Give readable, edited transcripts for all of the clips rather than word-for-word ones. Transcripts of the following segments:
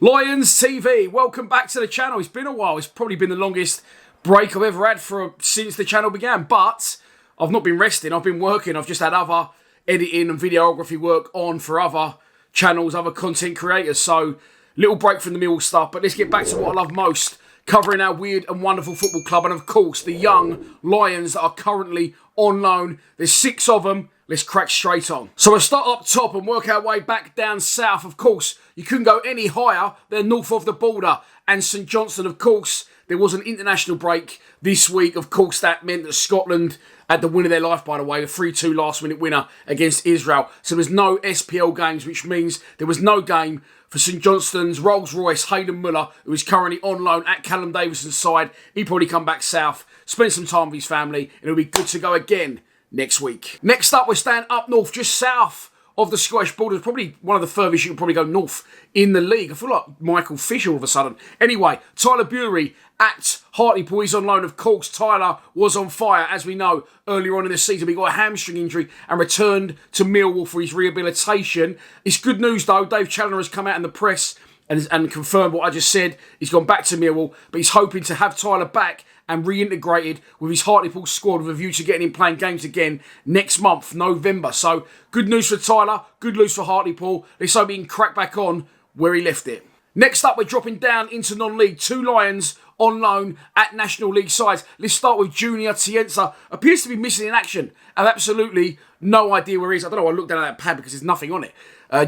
Lions TV, welcome back to the channel. It's been a while. It's probably been the longest break I've ever had since the channel began. But I've not been resting. I've been working. I've just had other editing and videography work on for other channels, other content creators. So, little break from the Millwall stuff. But let's get back to what I love most. Covering our weird and wonderful football club. And of course, the young Lions that are currently on loan. There's 6 of them. Let's crack straight on. So we'll start up top and work our way back down south. Of course, you couldn't go any higher than north of the border. And St Johnstone, of course, there was an international break this week. Of course, that meant that Scotland had the win of their life, by the way, a 3-2 last-minute winner against Israel. So there's no SPL games, which means there was no game for St Johnstone's Rolls-Royce Hayden Muller, who is currently on loan at Callum Davison's side. He'll probably come back south, spend some time with his family, and he'll be good to go again next week. Next up, we're staying up north, just south of the Scottish border. Probably one of the furthest you can probably go north in the league. I feel like Michael Fisher all of a sudden. Anyway, Tyler Bury at Hartlepool. He's on loan. Of course, Tyler was on fire, as we know, earlier on in the season. He got a hamstring injury and returned to Millwall for his rehabilitation. It's good news, though. Dave Challoner has come out in the press and confirmed what I just said. He's gone back to Millwall, but he's hoping to have Tyler back and reintegrated with his Hartlepool squad with a view to getting him playing games again next month, November. So, good news for Tyler, good news for Hartlepool. Let's hope he can crack back on where he left it. Next up, we're dropping down into non-league. 2 Lions on loan at National League sides. Let's start with Junior Tienza. Appears to be missing in action. I have absolutely no idea where he is. I don't know, I looked down at that pad because there's nothing on it.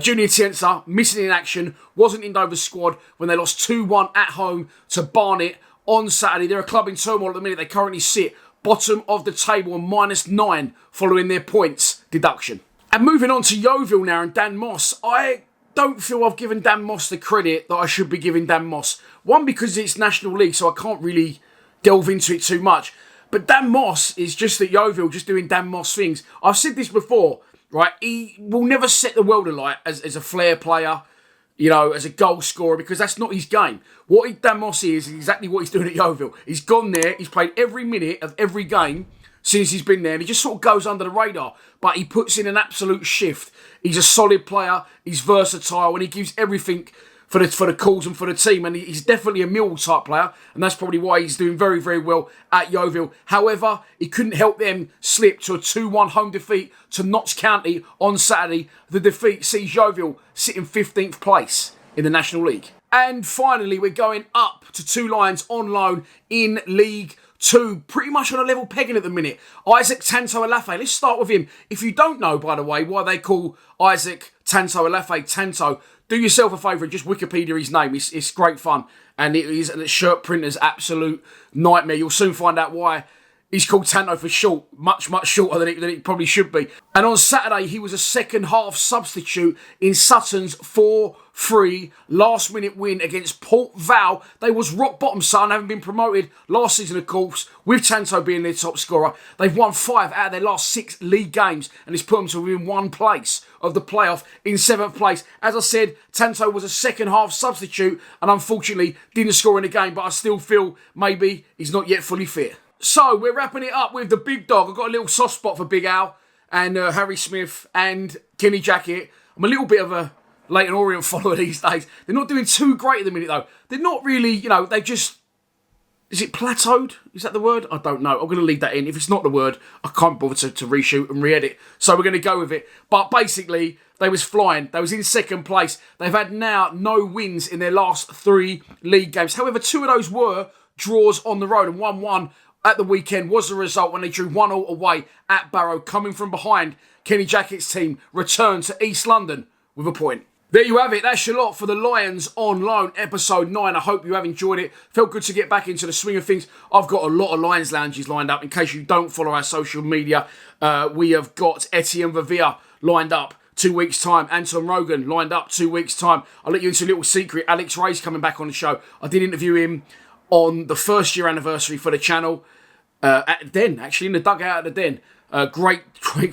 Junior Tienza, missing in action, wasn't in Dover's squad when they lost 2-1 at home to Barnet on Saturday. They're a club in turmoil at the minute. They currently sit bottom of the table on -9 following their points deduction. And moving on to Yeovil now and Dan Moss. I don't feel I've given Dan Moss the credit that I should be giving Dan Moss. One, because it's National League, so I can't really delve into it too much. But Dan Moss is just at Yeovil, just doing Dan Moss things. I've said this before, right? He will never set the world alight as a flair player, you know, as a goal scorer, because that's not his game. What Dan Moss is exactly what he's doing at Yeovil. He's gone there, he's played every minute of every game since he's been there, and he just sort of goes under the radar, but he puts in an absolute shift. He's a solid player, he's versatile, and he gives everything for the calls and for the team, and he's definitely a Millwall type player, and that's probably why he's doing very, very well at Yeovil. However, he couldn't help them slip to a 2-1 home defeat to Notts County on Saturday. The defeat sees Yeovil sitting 15th place in the National League. And finally, we're going up to 2 Lions on loan in League 2, pretty much on a level pegging at the minute. Isaac Tanto-Alafe. Let's start with him. If you don't know, by the way, why they call Isaac Tanto-Alafe Tanto, do yourself a favour and just Wikipedia his name. It's great fun. And it is a shirt printer's absolute nightmare. You'll soon find out why he's called Tanto for short. Much, much shorter than it probably should be. And on Saturday, he was a second half substitute in Sutton's 4-3 last minute win against Port Vale. They was rock bottom, Sutton, having been promoted last season, of course, with Tanto being their top scorer. They've won 5 out of their last 6 league games, and it's put them to within 1 place of the playoff in 7th place. As I said, Tanto was a second half substitute and unfortunately didn't score in the game, but I still feel maybe he's not yet fully fit. So, we're wrapping it up with the big dog. I've got a little soft spot for Big Al and Harry Smith and Kenny Jackett. I'm a little bit of a Leyton Orient follower these days. They're not doing too great at the minute, though. They're not really, you know, they've just... Is it plateaued? Is that the word? I don't know. I'm going to leave that in. If it's not the word, I can't bother to reshoot and re-edit. So we're going to go with it. But basically, they was flying. They was in second place. They've had now no wins in their last 3 league games. However, 2 of those were draws on the road, and 1-1 at the weekend was the result when they drew 1-1 away at Barrow. Coming from behind, Kenny Jackett's team returned to East London with a point. There you have it. That's your lot for the Lions on Loan, episode 9. I hope you have enjoyed it. Felt good to get back into the swing of things. I've got a lot of Lions lounges lined up. In case you don't follow our social media, we have got Etienne Vavia lined up 2 weeks' time. Anton Rogan lined up 2 weeks' time. I'll let you into a little secret. Alex Ray's coming back on the show. I did interview him on the 1st year anniversary for the channel. At the Den, actually, in the dugout at the Den. Great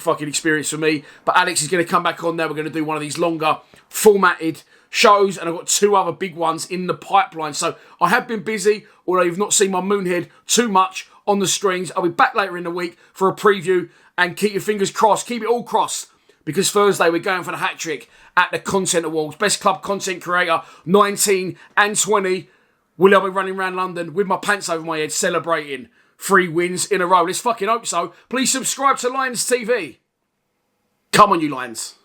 fucking experience for me. But Alex is going to come back on there. We're going to do one of these longer formatted shows, and I've got 2 other big ones in the pipeline. So I have been busy, although you've not seen my moonhead too much on the screens. I'll be back later in the week for a preview, and keep your fingers crossed. Keep it all crossed. because Thursday we're going for the hat-trick at the Content Awards. Best Club Content Creator, 19 and 20. Will I be running around London with my pants over my head celebrating 3 wins in a row? Let's fucking hope so. Please subscribe to Lions TV. Come on, you Lions.